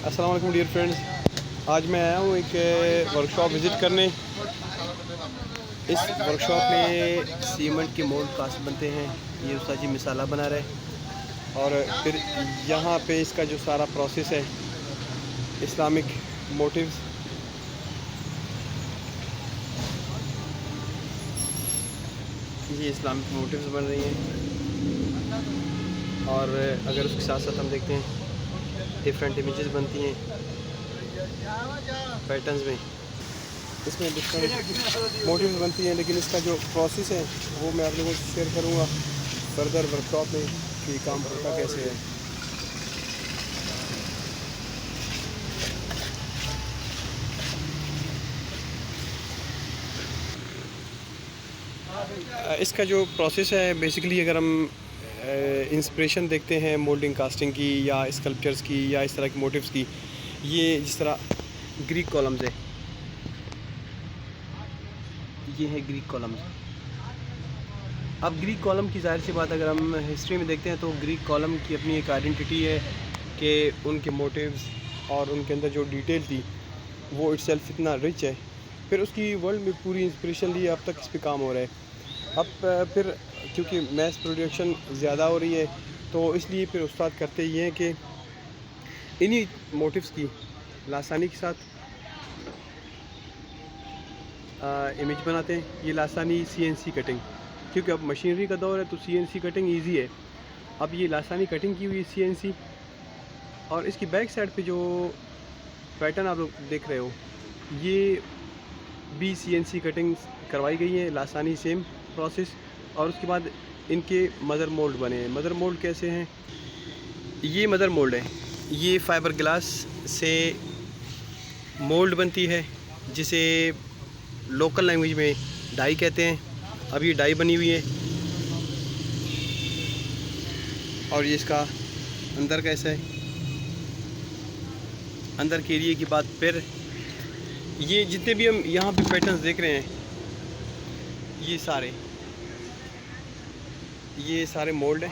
अस्सलाम वालेकुम dear friends. आज मैं आया हूँ एक वर्कशॉप विज़िट करने। इस वर्कशॉप में सीमेंट के मोल्ड कास्ट बनते हैं। ये उस्ताद जी मिसाला बना रहे और फिर यहाँ पे इसका जो सारा प्रोसेस है इस्लामिक मोटिव्स, ये इस्लामिक मोटिव्स बन रही हैं। और अगर उसके साथ साथ हम देखते हैं डिफरेंट इमेजेस बनती हैं पैटर्न्स में, इसमें डिफरेंट मोटिव्स बनती हैं। लेकिन इसका जो प्रोसेस है वो मैं आप लोगों से शेयर करूँगा फर्दर वर्कशॉप में कि काम होता कैसे है। इसका जो प्रोसेस है बेसिकली, अगर हम इंस्पिरेशन देखते हैं मोल्डिंग कास्टिंग की या स्कल्पचर्स की या इस तरह की मोटिव्स की, ये जिस तरह ग्रीक कॉलम्स है, ये है ग्रीक कॉलम्स। अब ग्रीक कॉलम की ज़ाहिर सी बात अगर हम हिस्ट्री में देखते हैं तो ग्रीक कॉलम की अपनी एक आइडेंटिटी है कि उनके मोटिव्स और उनके अंदर जो डिटेल थी वो इटसेल्फ इतना रिच है। फिर उसकी वर्ल्ड में पूरी इंस्पिरेशन ली, अब तक इस पे काम हो रहा है। अब फिर क्योंकि मैस प्रोडक्शन ज़्यादा हो रही है तो इसलिए फिर उस्ताद करते ये हैं कि इन्हीं मोटिव्स की लासानी के साथ इमेज बनाते हैं। ये लासानी CNC कटिंग, क्योंकि अब मशीनरी का दौर है तो CNC कटिंग इजी है। अब ये लासानी कटिंग की हुई CNC, और इसकी बैक साइड पे जो पैटर्न आप लोग देख रहे हो ये भी CNC कटिंग करवाई गई है, लासानी सेम प्रोसेस। और उसके बाद इनके मदर मोल्ड बने हैं। मदर मोल्ड कैसे हैं? ये मदर मोल्ड है, ये फाइबर ग्लास से मोल्ड बनती है जिसे लोकल लैंग्वेज में डाई कहते हैं। अब ये डाई बनी हुई है और ये इसका अंदर कैसा है, अंदर के एरिए की बात। फिर ये जितने भी हम यहाँ पे पैटर्न्स देख रहे हैं ये सारे मोल्ड हैं।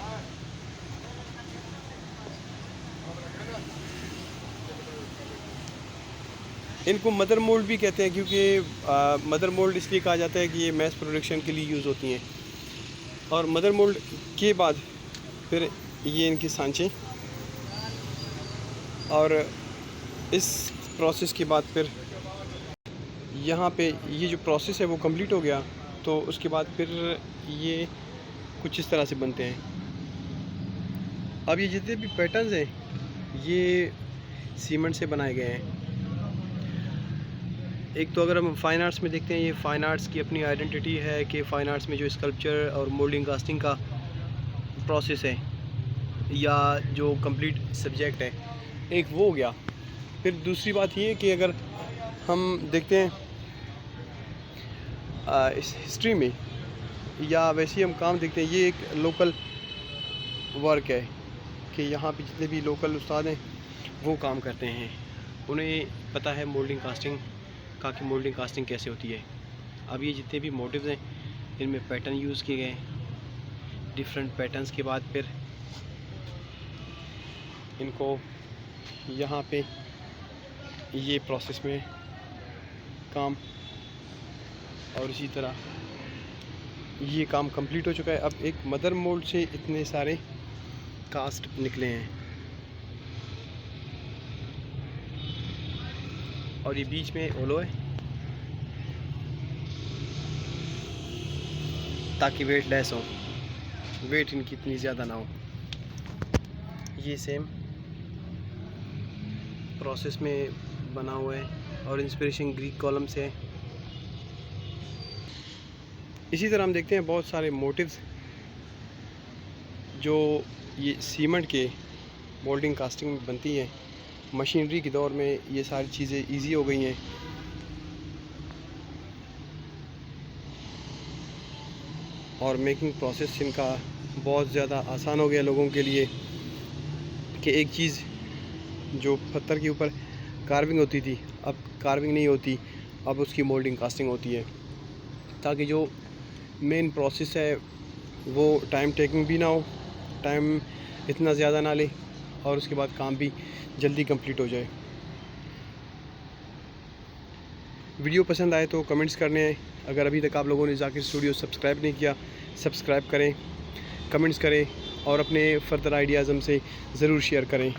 इनको मदर मोल्ड भी कहते हैं क्योंकि मदर मोल्ड इसलिए कहा जाता है कि ये मैस प्रोडक्शन के लिए यूज़ होती हैं। और मदर मोल्ड के बाद फिर ये इनके सांचे, और इस प्रोसेस के बाद फिर यहाँ पे ये जो प्रोसेस है वो कंप्लीट हो गया तो उसके बाद फिर ये कुछ इस तरह से बनते हैं। अब ये जितने भी पैटर्न्स हैं ये सीमेंट से बनाए गए हैं। एक तो अगर हम फ़ाइन आर्ट्स में देखते हैं, ये फ़ाइन आर्ट्स की अपनी आइडेंटिटी है कि फ़ाइन आर्ट्स में जो स्कल्पचर और मोल्डिंग कास्टिंग का प्रोसेस है या जो कंप्लीट सब्जेक्ट है, एक वो हो गया। फिर दूसरी बात ये कि अगर हम देखते हैं इस हिस्ट्री में या वैसे ही हम काम देखते हैं, ये एक लोकल वर्क है कि यहाँ पे जितने भी लोकल उस्ताद हैं वो काम करते हैं। उन्हें पता है मोल्डिंग कास्टिंग का कि मोल्डिंग कास्टिंग कैसे होती है। अब ये जितने भी मोटिव्स हैं इनमें पैटर्न यूज़ किए गए। डिफरेंट पैटर्न्स के बाद फिर इनको यहाँ पे ये प्रोसेस में काम, और इसी तरह ये काम कंप्लीट हो चुका है। अब एक मदर मोल्ड से इतने सारे कास्ट निकले हैं और ये बीच में ओलो है ताकि वेट लेस हो, वेट इनकी इतनी ज़्यादा ना हो। ये सेम प्रोसेस में बना हुआ है और इंस्पिरेशन ग्रीक कॉलम से है। इसी तरह हम देखते हैं बहुत सारे मोटिव्स जो ये सीमेंट के मोल्डिंग कास्टिंग में बनती हैं। मशीनरी के दौर में ये सारी चीज़ें इजी हो गई हैं और मेकिंग प्रोसेस इनका बहुत ज़्यादा आसान हो गया लोगों के लिए कि एक चीज़ जो पत्थर के ऊपर कार्विंग होती थी अब कार्विंग नहीं होती, अब उसकी मोल्डिंग कास्टिंग होती है, ताकि जो मेन प्रोसेस है वो टाइम टेकिंग भी ना हो, टाइम इतना ज़्यादा ना ले और उसके बाद काम भी जल्दी कंप्लीट हो जाए। वीडियो पसंद आए तो कमेंट्स करने हैं। अगर अभी तक आप लोगों ने जाकिर स्टूडियो सब्सक्राइब नहीं किया, सब्सक्राइब करें, कमेंट्स करें और अपने फ़र्दर आइडियाज़ हमसे ज़रूर शेयर करें।